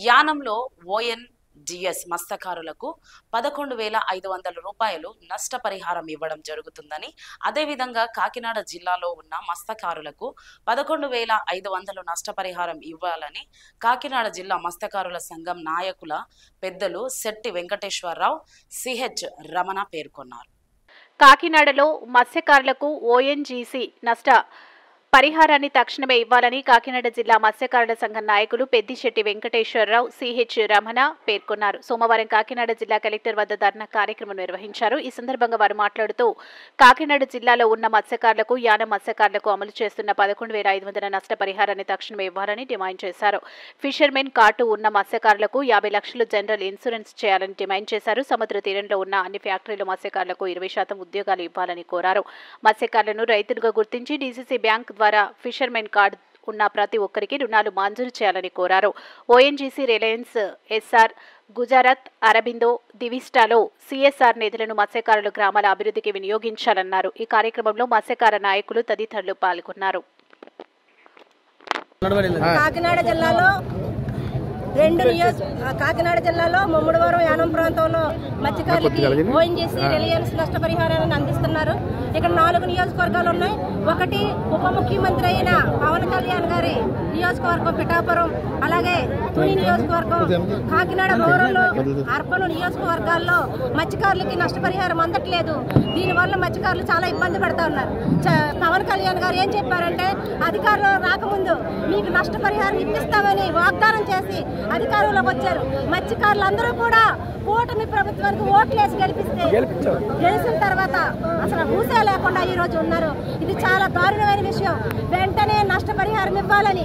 యానంలో ONGS మత్స్యకారులకు 11,500 రూపాయలు నష్టపరిహారం ఇవ్వడం జరుగుతుందని, అదేవిధంగా కాకినాడ జిల్లాలో ఉన్న మత్స్యకారులకు 11,500 నష్టపరిహారం ఇవ్వాలని కాకినాడ జిల్లా మత్స్యకారుల సంఘం నాయకుల పెద్దలు శెట్టి వెంకటేశ్వరరావు, CH రమణ పేర్కొన్నారు. కాకినాడలో మత్స్యకారులకు ONGC నష్ట పరిహారాన్ని తక్షణమే ఇవ్వాలని కాకినాడ జిల్లా మత్స్యకారుల సంఘం నాయకులు పెద్దిశెట్టి వెంకటేశ్వరరావు, CH రమణ పేర్కొన్నారు. సోమవారం కాకినాడ జిల్లా కలెక్టర్ వద్ద ధర్నా కార్యక్రమం నిర్వహించారు. ఈ సందర్భంగా వారు మాట్లాడుతూ కాకినాడ జిల్లాలో ఉన్న మత్స్యకారులకు, యానం మత్స్యకారులకు అమలు చేస్తున్న 11,500 నష్టపరిహారాన్ని తక్షణమే ఇవ్వాలని డిమాండ్ చేశారు. ఫిషర్మెన్ కార్డు ఉన్న మత్స్యకారులకు 50 లక్షలు జనరల్ ఇన్సూరెన్స్ చేయాలని డిమాండ్ చేశారు. సముద్ర తీరంలో ఉన్న అన్ని ఫ్యాక్టరీల మత్స్యకారులకు 20% ఉద్యోగాలు ఇవ్వాలని కోరారు. మత్స్యకారులను రైతులుగా గుర్తించి DCC బ్యాంక్ ద్వారా ఫిషర్మెన్ కార్డు ఉన్న ప్రతి ఒక్కరికి రుణాలు మంజూరు చేయాలని కోరారు. ONGC, Reliance, SR, Gujarat Aurobindo, దివిస్టాలో CSR నిధులను మత్స్యకారుల గ్రామాల అభివృద్ధికి వినియోగించాలన్నారు. ఈ కార్యక్రమంలో మత్స్యకార నాయకులు తదితరులు పాల్గొన్నారు. కాకినాడ జిల్లాలో ముమ్మడివరం యానం ప్రాంతంలో మత్స్యకారులకి ONGC, రిలయన్స్ నష్టపరిహారాన్ని అందిస్తున్నారు. ఇక్కడ 4 నియోజకవర్గాలు ఉన్నాయి. ఒకటి ఉప ముఖ్యమంత్రి అయిన పవన్ కళ్యాణ్ గారి నియోజకవర్గం పిఠాపురం, అలాగే తుని నియోజకవర్గం, కాకినాడ రూరల్, అర్బన్ నియోజకవర్గాల్లో మత్స్యకారులకి నష్టపరిహారం అందట్లేదు. దీనివల్ల మత్స్యకారులు చాలా ఇబ్బంది పడతా ఉన్నారు. పవన్ కళ్యాణ్ గారు ఏం చెప్పారంటే, అధికారులు రాకముందు మీకు నష్టపరిహారం ఇప్పిస్తామని వాగ్దానం చేసి అధికారంలోకి వచ్చారు. మత్స్యకారులందరూ కూడా కూటమి ప్రభుత్వానికి ఓట్లేసి గెలిచిన తర్వాత అసలు ఊసే లేకుండా ఈ రోజు ఉన్నారు. ఇది చాలా దారుణమైన విషయం. వెంటనే నష్టపరిహారం ఇవ్వాలని,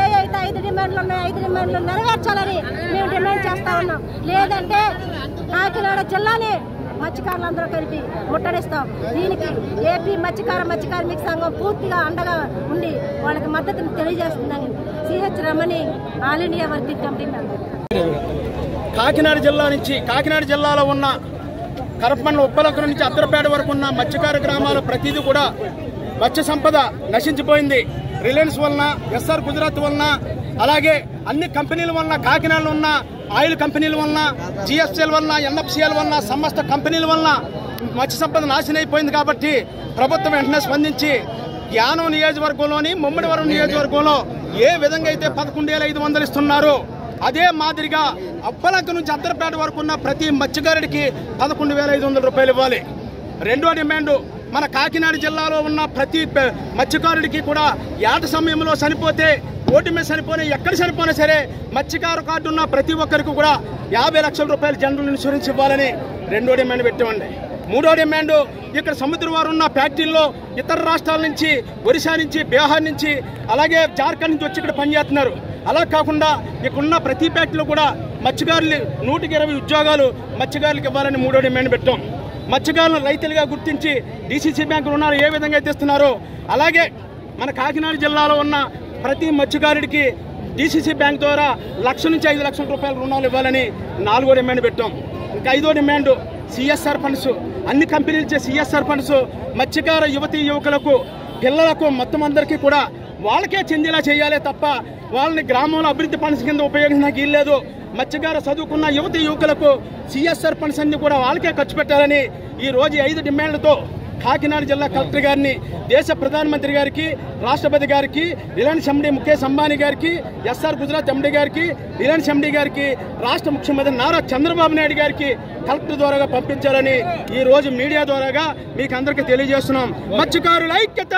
ఏ అయితే 5 డిమాండ్లు ఉన్నాయో 5 డిమాండ్లు నెరవేర్చాలని మేము డిమాండ్ చేస్తా ఉన్నాం. లేదంటే కాకినాడ జిల్లాని మత్స్యకారులందరూ కలిపి ముట్టడిస్తాం. దీనికి ఏపీ మత్స్యకార్మిక సంఘం పూర్తిగా అండగా ఉండి వాళ్ళకి మద్దతును తెలియజేస్తుందని CH Ramani, all India working committee member. Kakinada జిల్లాలో ఉన్న కరపమండల ఉప్పలకుల నుంచి అద్దరపేట వరకు ఉన్న మత్స్యకార గ్రామాల ప్రతిదీ కూడా మత్స్య సంపద నశించిపోయింది. రిలయన్స్ వలన, SR గుజరాత్ వలన, అలాగే అన్ని కంపెనీల వలన, కాకినాడలో ఉన్న ఆయిల్ కంపెనీల వలన, GSL వలన, NFCL వలన, సమస్త కంపెనీల వలన మత్స్య సంపద నాశనం అయిపోయింది. కాబట్టి ప్రభుత్వం వెంటనే స్పందించి యానం నియోజకవర్గంలోని ముమ్మడివరం నియోజకవర్గంలో ఏ విధంగా అయితే 11,500 ఇస్తున్నారో అదే మాదిరిగా అప్పలక నుంచి అద్దరపేట వరకు ఉన్న ప్రతి మత్స్యకారుడికి 11,500 రూపాయలు ఇవ్వాలి. రెండో డిమాండు, మన కాకినాడ జిల్లాలో ఉన్న ప్రతి మత్స్యకారుడికి కూడా ఏట సమయంలో చనిపోతే, ఓటు మీద చనిపోయినా, ఎక్కడ చనిపోయినా సరే మత్స్యకారు కార్డు ఉన్న ప్రతి ఒక్కరికి కూడా 50 లక్షల రూపాయలు జనరల్ ఇన్సూరెన్స్ ఇవ్వాలని రెండో డిమాండ్ పెట్టామండి. మూడో డిమాండు, ఇక్కడ సముద్రం వారు ఉన్న ఫ్యాక్టరీల్లో ఇతర రాష్ట్రాల నుంచి, ఒరిస్సా నుంచి, బీహార్ నుంచి, అలాగే జార్ఖండ్ నుంచి వచ్చి ఇక్కడ పనిచేస్తున్నారు. అలా కాకుండా ఇక్కడున్న ప్రతి ఫ్యాక్టరీలో కూడా మత్స్యకారులు 120 ఉద్యోగాలు మత్స్యకారులకు ఇవ్వాలని మూడో డిమాండ్ పెట్టాం. మత్స్యకారులను రైతులుగా గుర్తించి DCC బ్యాంకు రుణాలు ఏ విధంగా అయితే ఇస్తున్నారో అలాగే మన కాకినాడ జిల్లాలో ఉన్న ప్రతి మత్స్యకారుడికి DCC బ్యాంక్ ద్వారా 1 లక్ష నుంచి 5 లక్షల రూపాయల రుణాలు ఇవ్వాలని 4వ డిమాండ్ పెట్టాం. ఇంకా 5వ డిమాండ్, CSR ఫండ్స్, అన్ని కంపెనీలు ఇచ్చే CSR ఫండ్స్ మత్స్యకార యువతీ యువకులకు, పిల్లలకు, మొత్తం అందరికీ కూడా వాళ్ళకే చెందేలా చేయాలి తప్ప వాళ్ళని గ్రామంలో అభివృద్ధి ఫండ్స్ కింద ఉపయోగించడానికి వీల్లేదు. మత్స్యకార చదువుకున్న యువతీ యువకులకు CSR ఫండ్స్ అన్ని కూడా వాళ్ళకే ఖర్చు పెట్టాలని ఈ రోజు 5 డిమాండ్లతో కాకినాడ జిల్లా కలెక్టర్ గారిని, దేశ ప్రధానమంత్రి గారికి, రాష్ట్రపతి గారికి, రిలయన్స్ MD ముఖేష్ అంబానీ గారికి, SR గుజరాత్ MD గారికి, రిలయన్స్ MD గారికి, రాష్ట్ర ముఖ్యమంత్రి నారా చంద్రబాబు నాయుడు గారికి కలెక్టర్ ద్వారాగా పంపించాలని ఈ రోజు మీడియా ద్వారాగా మీకు అందరికీ తెలియజేస్తున్నాం. మత్స్యకారుల ఐక్యత.